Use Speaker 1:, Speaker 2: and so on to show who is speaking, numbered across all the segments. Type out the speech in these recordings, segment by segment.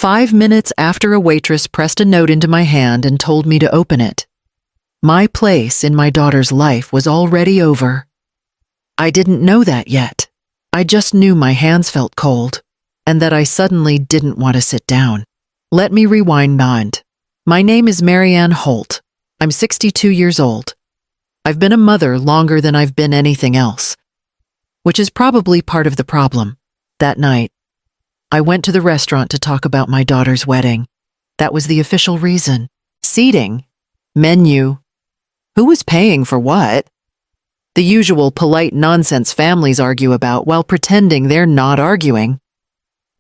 Speaker 1: 5 minutes after a waitress pressed a note into my hand and told me to open it. My place in my daughter's life was already over. I didn't know that yet. I just knew my hands felt cold, and that I suddenly didn't want to sit down. Let me rewind. My name is Marianne Holt. I'm 62 years old. I've been a mother longer than I've been anything else, which is probably part of the problem. That night, I went to the restaurant to talk about my daughter's wedding. That was the official reason. Seating, menu, who was paying for what? The usual polite nonsense families argue about while pretending they're not arguing.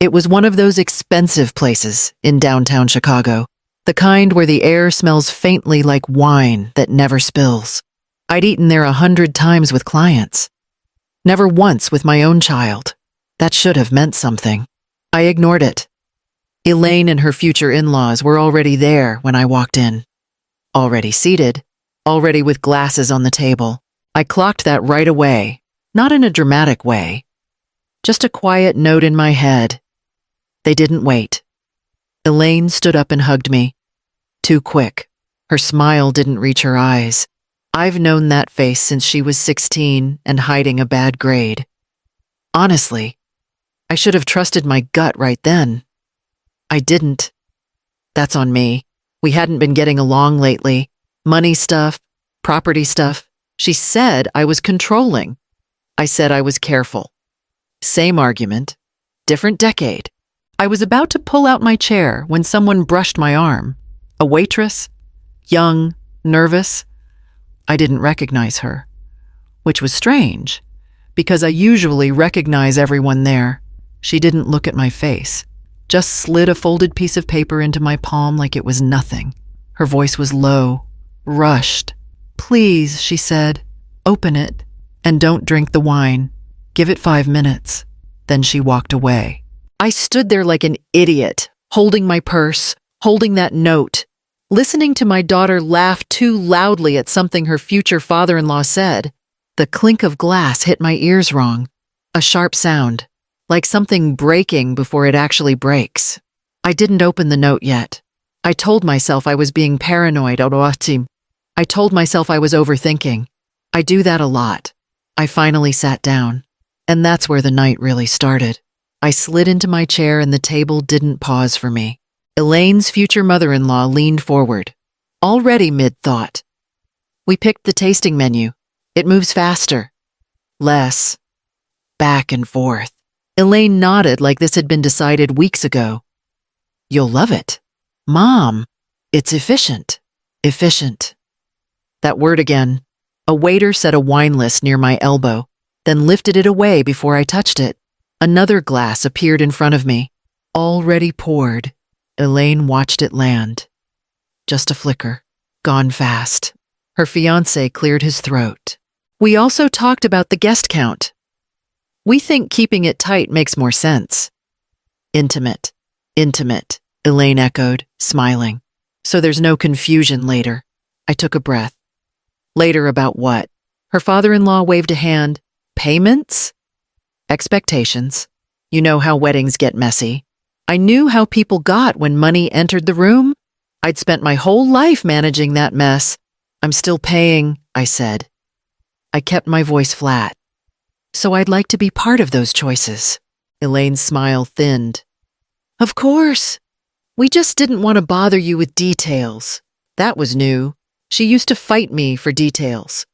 Speaker 1: It was one of those expensive places in downtown Chicago, the kind where the air smells faintly like wine that never spills. I'd eaten there 100 times with clients. Never once with my own child. That should have meant something. I ignored it. Elaine and her future in-laws were already there when I walked in. Already seated, already with glasses on the table. I clocked that right away, not in a dramatic way. Just a quiet note in my head. They didn't wait. Elaine stood up and hugged me. Too quick. Her smile didn't reach her eyes. I've known that face since she was 16 and hiding a bad grade. Honestly, I should have trusted my gut right then. I didn't. That's on me. We hadn't been getting along lately. Money stuff, property stuff. She said I was controlling. I said I was careful. Same argument, different decade. I was about to pull out my chair when someone brushed my arm. A waitress, young, nervous. I didn't recognize her, which was strange, because I usually recognize everyone there. She didn't look at my face, just slid a folded piece of paper into my palm like it was nothing. Her voice was low, rushed. "Please," she said, "open it, and don't drink the wine. Give it 5 minutes." Then she walked away. I stood there like an idiot, holding my purse, holding that note, listening to my daughter laugh too loudly at something her future father-in-law said. The clink of glass hit my ears wrong. A sharp sound, like something breaking before it actually breaks. I didn't open the note yet. I told myself I was being paranoid. I told myself I was overthinking. I do that a lot. I finally sat down, and that's where the night really started. I slid into my chair and the table didn't pause for me. Elaine's future mother-in-law leaned forward, already mid-thought. We picked the tasting menu. It moves faster. Less. Back and forth. Elaine nodded like this had been decided weeks ago. "You'll love it. Mom, it's efficient. Efficient." That word again. A waiter set a wine list near my elbow, then lifted it away before I touched it. Another glass appeared in front of me, already poured. Elaine watched it land. Just a flicker, gone fast. Her fiancé cleared his throat. We also talked about the guest count. We think keeping it tight makes more sense. Intimate, intimate, Elaine echoed, smiling. So there's no confusion later. I took a breath. Later about what? Her father-in-law waved a hand. Payments? Expectations. You know how weddings get messy. I knew how people got when money entered the room. I'd spent my whole life managing that mess. "I'm still paying," I said. I kept my voice flat. "So I'd like to be part of those choices." Elaine's smile thinned. "Of course. We just didn't want to bother you with details." That was new. She used to fight me for details.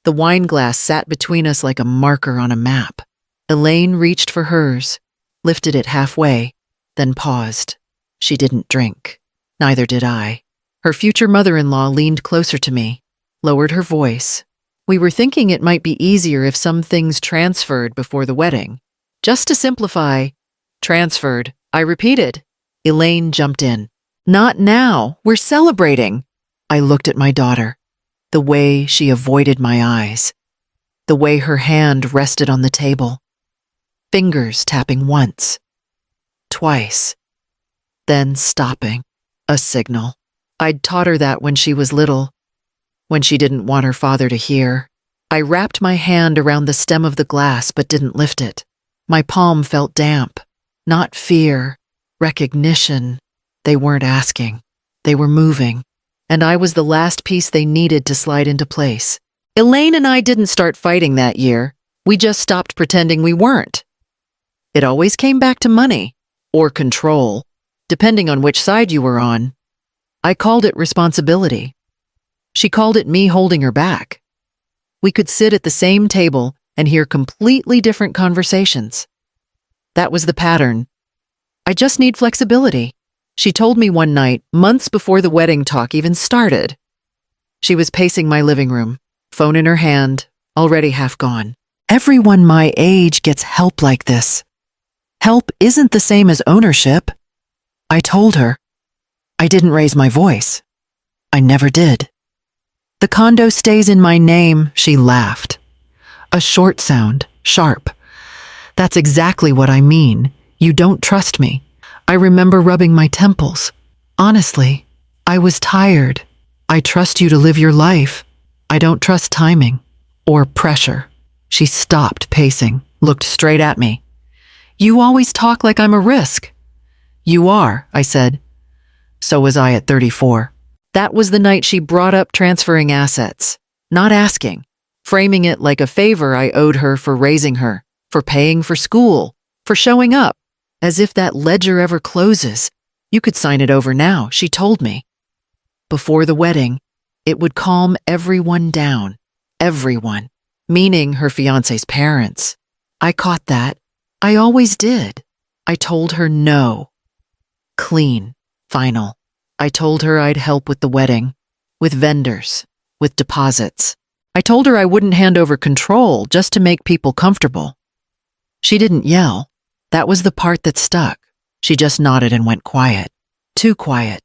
Speaker 1: The wine glass sat between us like a marker on a map. Elaine reached for hers, lifted it halfway, then paused. She didn't drink. Neither did I. Her future mother-in-law leaned closer to me, lowered her voice. "We were thinking it might be easier if some things transferred before the wedding. Just to simplify." "Transferred," I repeated. Elaine jumped in. "Not now. We're celebrating." I looked at my daughter, the way she avoided my eyes, the way her hand rested on the table, fingers tapping once, twice, then stopping. A signal. I'd taught her that when she was little, when she didn't want her father to hear. I wrapped my hand around the stem of the glass but didn't lift it. My palm felt damp. Not fear, recognition. They weren't asking. They were moving. And I was the last piece they needed to slide into place. Elaine and I didn't start fighting that year. We just stopped pretending we weren't. It always came back to money, or control, depending on which side you were on. I called it responsibility. She called it me holding her back. We could sit at the same table and hear completely different conversations. That was the pattern. I just need flexibility, she told me one night, months before the wedding talk even started. She was pacing my living room, phone in her hand, already half gone. Everyone my age gets help like this. Help isn't the same as ownership. I told her. I didn't raise my voice. I never did. The condo stays in my name, she laughed. A short sound, sharp. That's exactly what I mean. You don't trust me. I remember rubbing my temples. Honestly, I was tired. I trust you to live your life. I don't trust timing or pressure. She stopped pacing, looked straight at me. You always talk like I'm a risk. You are, I said. So was I at 34. That was the night she brought up transferring assets, not asking, framing it like a favor I owed her for raising her, for paying for school, for showing up, as if that ledger ever closes. You could sign it over now, she told me. Before the wedding, it would calm everyone down. Everyone, meaning her fiancé's parents. I caught that. I always did. I told her no. Clean, final. I told her I'd help with the wedding, with vendors, with deposits. I told her I wouldn't hand over control just to make people comfortable. She didn't yell. That was the part that stuck. She just nodded and went quiet. Too quiet.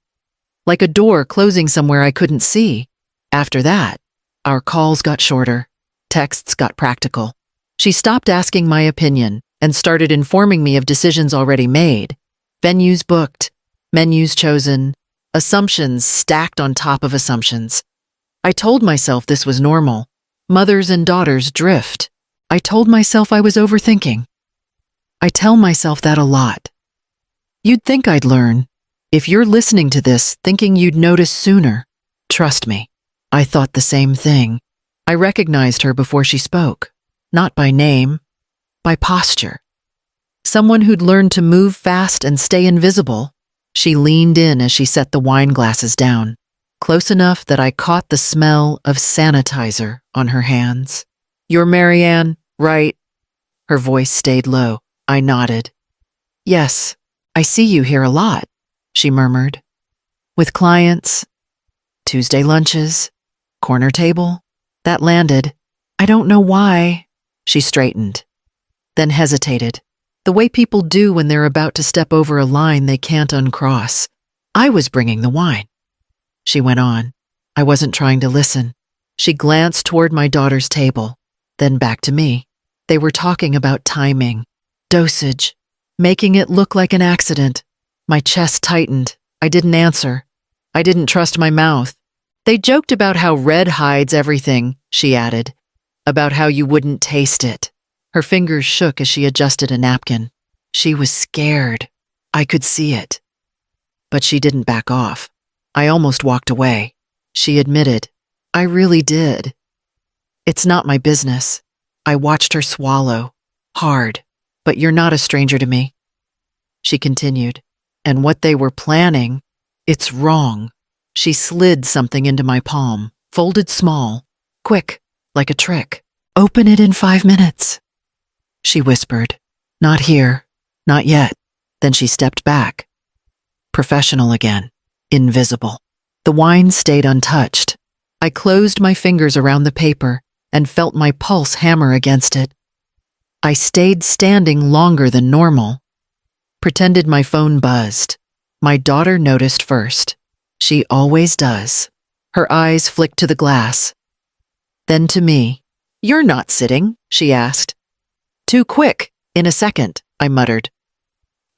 Speaker 1: Like a door closing somewhere I couldn't see. After that, our calls got shorter. Texts got practical. She stopped asking my opinion and started informing me of decisions already made. Venues booked, menus chosen, assumptions stacked on top of assumptions. I told myself this was normal. Mothers and daughters drift. I told myself I was overthinking. I tell myself that a lot. You'd think I'd learn. If you're listening to this thinking you'd notice sooner, trust me. I thought the same thing. I recognized her before she spoke. Not by name, by posture. Someone who'd learned to move fast and stay invisible. She leaned in as she set the wine glasses down, close enough that I caught the smell of sanitizer on her hands. You're Marianne, right? Her voice stayed low. I nodded. Yes, I see you here a lot, she murmured. With clients, Tuesday lunches, corner table. That landed. I don't know why. She straightened, then hesitated. The way people do when they're about to step over a line they can't uncross. I was bringing the wine. She went on. I wasn't trying to listen. She glanced toward my daughter's table, then back to me. They were talking about timing, dosage, making it look like an accident. My chest tightened. I didn't answer. I didn't trust my mouth. They joked about how red hides everything, she added, about how you wouldn't taste it. Her fingers shook as she adjusted a napkin. She was scared. I could see it. But she didn't back off. I almost walked away. She admitted, I really did. It's not my business. I watched her swallow. Hard. But you're not a stranger to me. She continued, and what they were planning, it's wrong. She slid something into my palm, folded small, quick, like a trick. Open it in 5 minutes. She whispered, not here, not yet. Then she stepped back. Professional again, invisible. The wine stayed untouched. I closed my fingers around the paper and felt my pulse hammer against it. I stayed standing longer than normal. Pretended my phone buzzed. My daughter noticed first. She always does. Her eyes flicked to the glass. Then to me. You're not sitting, she asked. Too quick, in a second, I muttered.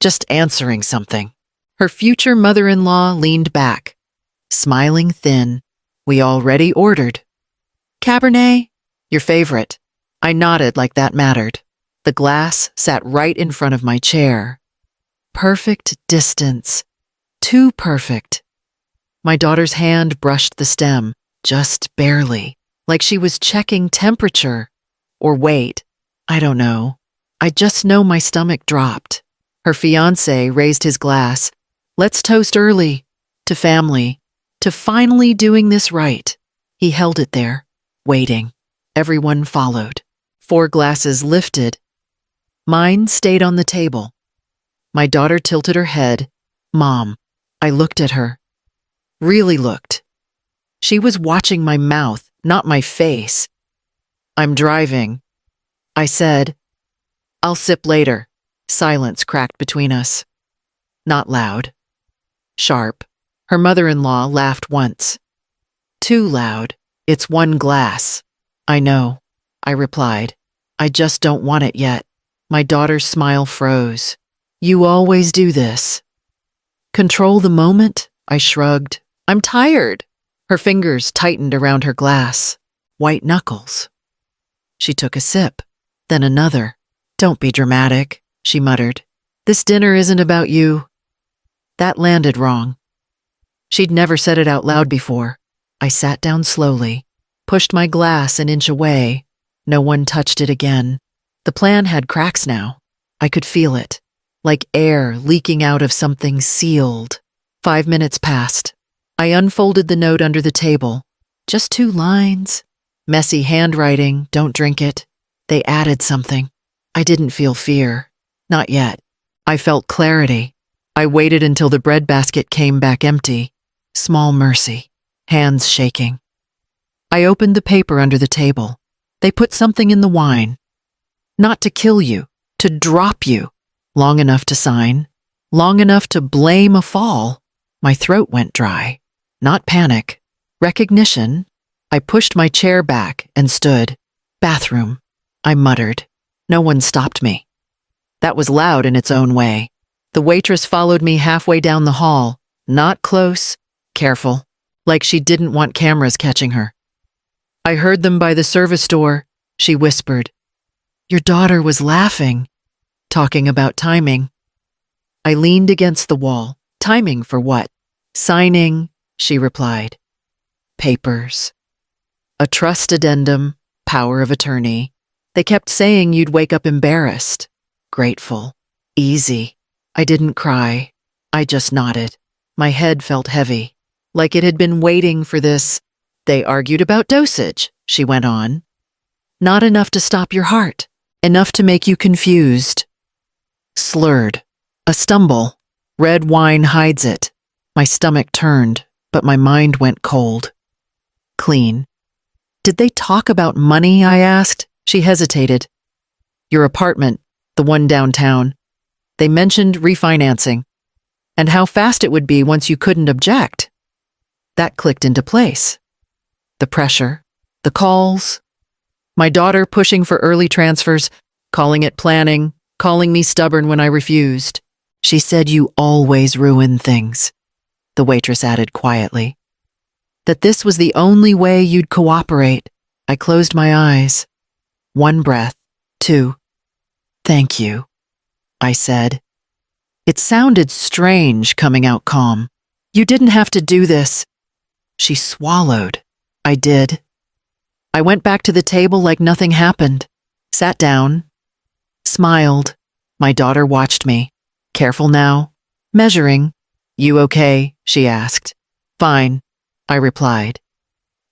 Speaker 1: Just answering something. Her future mother-in-law leaned back, smiling thin. We already ordered. Cabernet? Your favorite. I nodded like that mattered. The glass sat right in front of my chair. perfect distance. Too perfect. My daughter's hand brushed the stem, just barely, like she was checking temperature. Or weight. I don't know. I just know my stomach dropped. Her fiancé raised his glass. Let's toast early. To family. To finally doing this right. He held it there, waiting. Everyone followed. 4 glasses lifted. Mine stayed on the table. My daughter tilted her head. Mom. I looked at her. Really looked. She was watching my mouth, not my face. I'm driving. I said, I'll sip later. Silence cracked between us. Not loud. Sharp. Her mother-in-law laughed once. Too loud. It's 1 glass. I know, I replied. I just don't want it yet. My daughter's smile froze. You always do this. Control the moment? I shrugged. I'm tired. Her fingers tightened around her glass. White knuckles. She took a sip, then another. Don't be dramatic, she muttered. This dinner isn't about you. That landed wrong. She'd never said it out loud before. I sat down slowly, pushed my glass an inch away. No one touched it again. The plan had cracks now. I could feel it, like air leaking out of something sealed. 5 minutes passed. I unfolded the note under the table. Just 2 lines. Messy handwriting, don't drink it. They added something. I didn't feel fear. Not yet. I felt clarity. I waited until the breadbasket came back empty. Small mercy. Hands shaking. I opened the paper under the table. They put something in the wine. Not to kill you, to drop you. Long enough to sign. Long enough to blame a fall. My throat went dry. Not panic. Recognition. I pushed my chair back and stood. Bathroom. I muttered. No one stopped me. That was loud in its own way. The waitress followed me halfway down the hall. Not close. Careful. Like she didn't want cameras catching her. I heard them by the service door. She whispered. Your daughter was laughing. Talking about timing. I leaned against the wall. Timing for what? Signing, she replied. Papers. A trust addendum, power of attorney. They kept saying you'd wake up embarrassed. Grateful. Easy. I didn't cry. I just nodded. My head felt heavy, like it had been waiting for this. They argued about dosage, she went on. Not enough to stop your heart. Enough to make you confused. Slurred. A stumble. Red wine hides it. My stomach turned, but my mind went cold. Clean. Did they talk about money, I asked. She hesitated. Your apartment, the one downtown. They mentioned refinancing, and how fast it would be once you couldn't object. That clicked into place. The pressure, the calls, my daughter pushing for early transfers, calling it planning, calling me stubborn when I refused. She said you always ruin things, the waitress added quietly. That this was the only way you'd cooperate. I closed my eyes. 1 breath, 2. Thank you, I said. It sounded strange coming out calm. You didn't have to do this. She swallowed. I did. I went back to the table like nothing happened, sat down, smiled. My daughter watched me. Careful now. Measuring. You okay? She asked. Fine, I replied.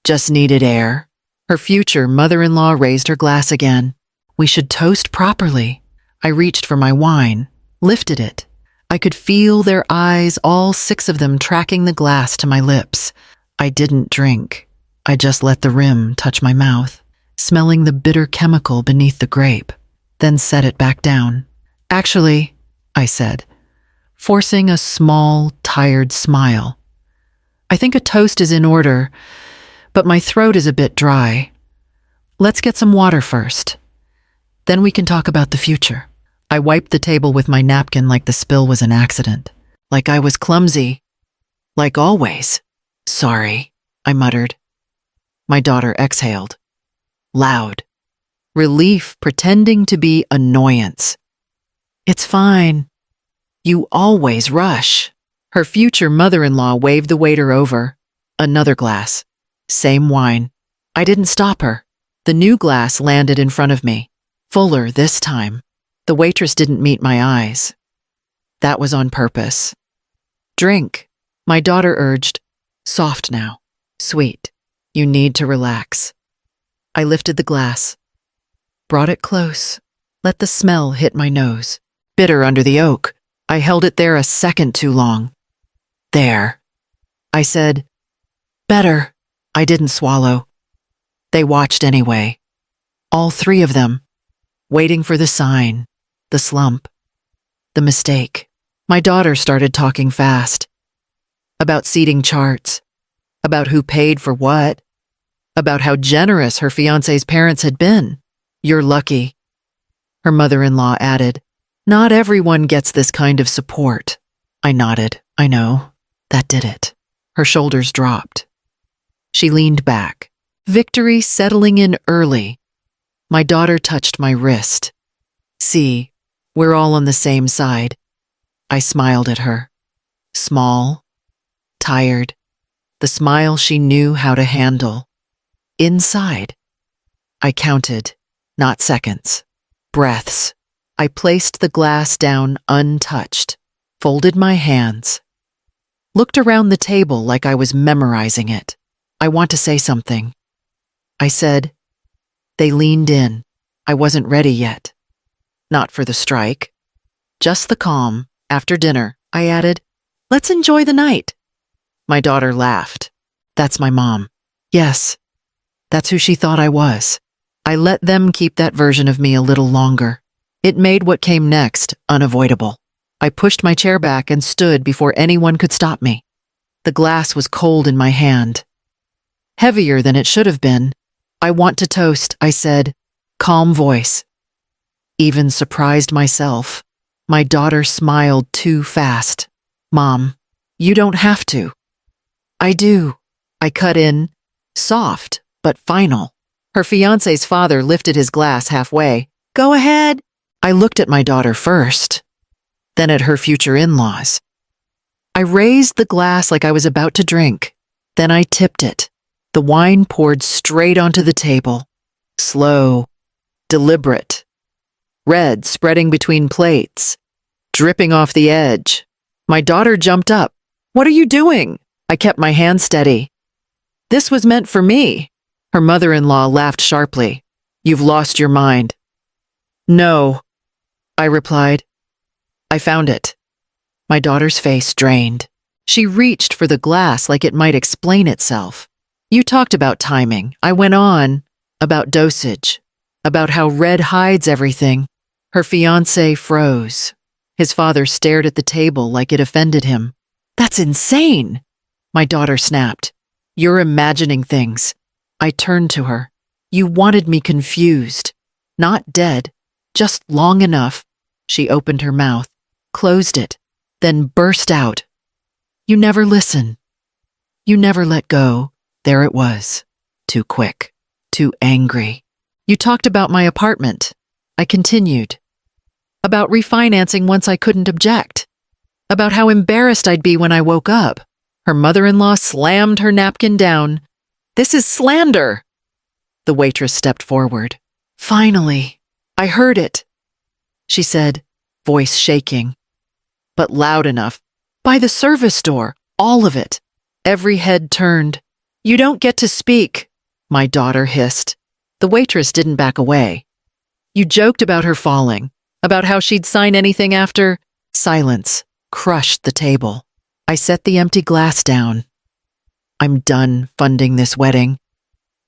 Speaker 1: Just needed air. Her future mother-in-law raised her glass again. We should toast properly. I reached for my wine, lifted it. I could feel their eyes, all 6 of them, tracking the glass to my lips. I didn't drink. I just let the rim touch my mouth, smelling the bitter chemical beneath the grape, then set it back down. Actually, I said, forcing a small, tired smile. I think a toast is in order, but my throat is a bit dry. Let's get some water first. Then we can talk about the future. I wiped the table with my napkin like the spill was an accident, like I was clumsy, like always. Sorry, I muttered. My daughter exhaled. Loud. Relief pretending to be annoyance. It's fine. You always rush. Her future mother-in-law waved the waiter over. Another glass. Same wine. I didn't stop her. The new glass landed in front of me. Fuller this time. The waitress didn't meet my eyes. That was on purpose. Drink, my daughter urged. Soft now. Sweet. You need to relax. I lifted the glass. Brought it close. Let the smell hit my nose. Bitter under the oak. I held it there a second too long. There. I said, better. I didn't swallow. They watched anyway. All three of them. Waiting for the sign, the slump, the mistake. My daughter started talking fast. About seating charts. About who paid for what. About how generous her fiancé's parents had been. You're lucky. Her mother-in-law added, not everyone gets this kind of support. I nodded. I know. That did it. Her shoulders dropped. She leaned back. Victory settling in early. My daughter touched my wrist. See, we're all on the same side. I smiled at her. Small, tired, the smile she knew how to handle. Inside. I counted, not seconds. Breaths. I placed the glass down untouched, folded my hands, looked around the table like I was memorizing it. I want to say something. I said. They leaned in. I wasn't ready yet. Not for the strike. Just the calm. After dinner, I added, let's enjoy the night. My daughter laughed. That's my mom. Yes. That's who she thought I was. I let them keep that version of me a little longer. It made what came next unavoidable. I pushed my chair back and stood before anyone could stop me. The glass was cold in my hand. Heavier than it should have been. I want to toast, I said. Calm voice. Even surprised myself. My daughter smiled too fast. Mom, you don't have to. I do. I cut in. Soft, but final. Her fiancé's father lifted his glass halfway. Go ahead. I looked at my daughter first, then at her future in-laws. I raised the glass like I was about to drink. Then I tipped it. The wine poured straight onto the table. Slow, deliberate. Red spreading between plates, dripping off the edge. My daughter jumped up. What are you doing? I kept my hand steady. This was meant for me. Her mother-in-law laughed sharply. You've lost your mind. No, I replied. I found it. My daughter's face drained. She reached for the glass like it might explain itself. You talked about timing. I went on. About dosage. About how red hides everything. Her fiancé froze. His father stared at the table like it offended him. That's insane, my daughter snapped. You're imagining things. I turned to her. You wanted me confused. Not dead. Just long enough. She opened her mouth, closed it, then burst out. You never listen. You never let go. There it was. Too quick. Too angry. You talked about my apartment. I continued. About refinancing once I couldn't object. About how embarrassed I'd be when I woke up. Her mother-in-law slammed her napkin down. This is slander. The waitress stepped forward. Finally, I heard it, she said, voice shaking. But loud enough. By the service door, all of it. Every head turned. You don't get to speak, my daughter hissed. The waitress didn't back away. You joked about her falling, about how she'd sign anything after. Silence crushed the table. I set the empty glass down. I'm done funding this wedding.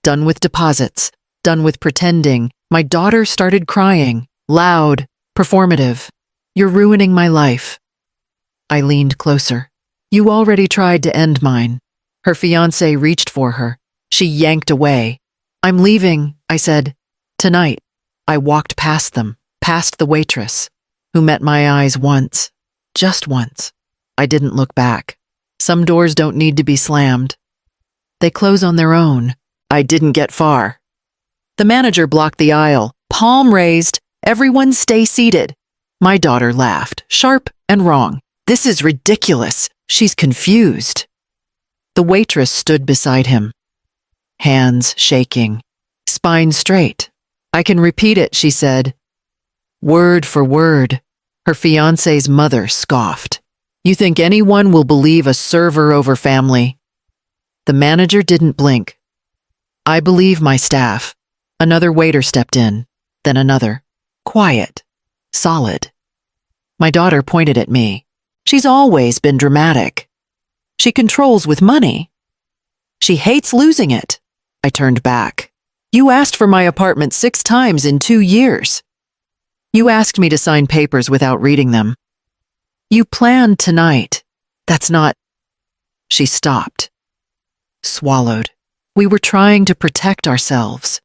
Speaker 1: Done with deposits. Done with pretending. My daughter started crying, loud, performative. You're ruining my life. I leaned closer. You already tried to end mine. Her fiancé reached for her. She yanked away. I'm leaving, I said. Tonight. I walked past them, past the waitress, who met my eyes once. Just once. I didn't look back. Some doors don't need to be slammed. They close on their own. I didn't get far. The manager blocked the aisle, palm raised. Everyone stay seated. My daughter laughed, sharp, and wrong. This is ridiculous. She's confused. The waitress stood beside him, hands shaking, spine straight. I can repeat it, she said. Word for word. Her fiancé's mother scoffed. You think anyone will believe a server over family? The manager didn't blink. I believe my staff. Another waiter stepped in, then another. Quiet. Solid. My daughter pointed at me. She's always been dramatic. She controls with money. She hates losing it. I turned back. You asked for my apartment 6 times in 2 years. You asked me to sign papers without reading them. You planned tonight. That's not... She stopped. Swallowed. We were trying to protect ourselves.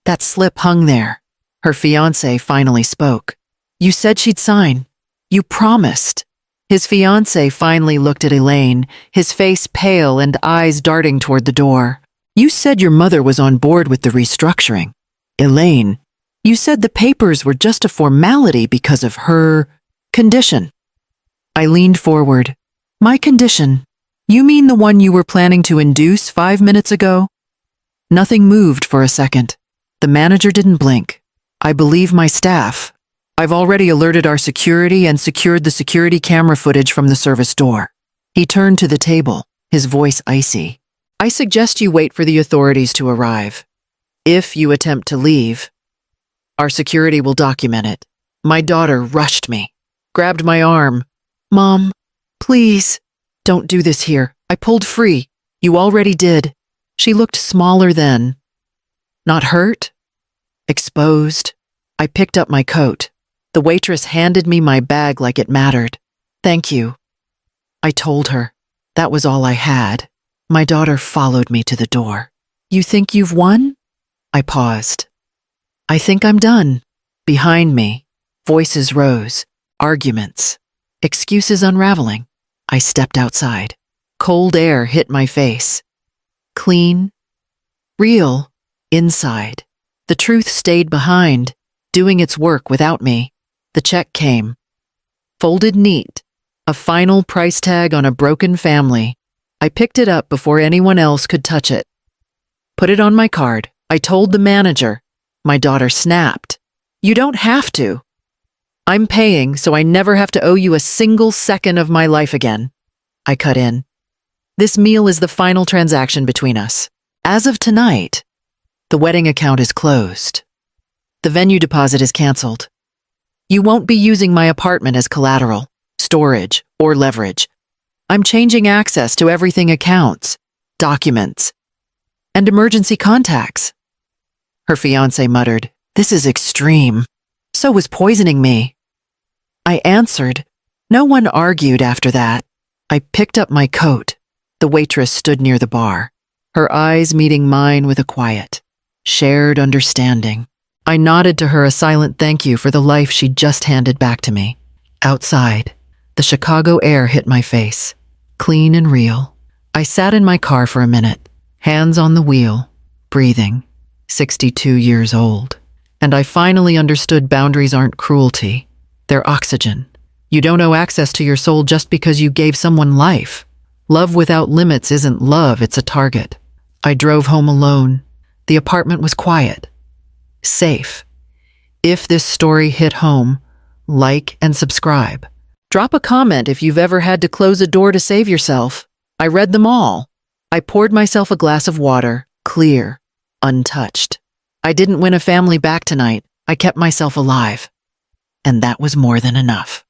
Speaker 1: That slip hung there. Her fiancé finally spoke. You said she'd sign. You promised. His fiancé finally looked at Elaine, his face pale and eyes darting toward the door. You said your mother was on board with the restructuring. Elaine, you said the papers were just a formality because of her condition. I leaned forward. My condition? You mean the one you were planning to induce 5 minutes ago? Nothing moved for a second. The manager didn't blink. I believe my staff. I've already alerted our security and secured the security camera footage from the service door. He turned to the table, his voice icy. I suggest you wait for the authorities to arrive. If you attempt to leave, our security will document it. My daughter rushed me, grabbed my arm. Mom, please, don't do this here. I pulled free. You already did. She looked smaller then. Not hurt? Exposed. I picked up my coat. The waitress handed me my bag like it mattered. Thank you. I told her. That was all I had. My daughter followed me to the door. You think you've won? I paused. I think I'm done. Behind me, voices rose, arguments, excuses unraveling. I stepped outside. Cold air hit my face. Clean, real, inside. The truth stayed behind, doing its work without me. The check came. Folded neat, a final price tag on a broken family. I picked it up before anyone else could touch it. Put it on my card. I told the manager. My daughter snapped. You don't have to. I'm paying so I never have to owe you a single second of my life again. I cut in. This meal is the final transaction between us. As of tonight, the wedding account is closed. The venue deposit is canceled. You won't be using my apartment as collateral, storage, or leverage. I'm changing access to everything accounts, documents, and emergency contacts. Her fiancé muttered, This is extreme. So was poisoning me. I answered. No one argued after that. I picked up my coat. The waitress stood near the bar, her eyes meeting mine with a quiet, shared understanding. I nodded to her a silent thank you for the life she'd just handed back to me. Outside, the Chicago air hit my face, clean and real. I sat in my car for a minute, hands on the wheel, breathing, 62 years old. And I finally understood boundaries aren't cruelty. They're oxygen. You don't owe access to your soul just because you gave someone life. Love without limits isn't love, it's a target. I drove home alone. The apartment was quiet. Safe. If this story hit home, like and subscribe. Drop a comment if you've ever had to close a door to save yourself. I read them all. I poured myself a glass of water, clear, untouched. I didn't win a family back tonight. I kept myself alive. And that was more than enough.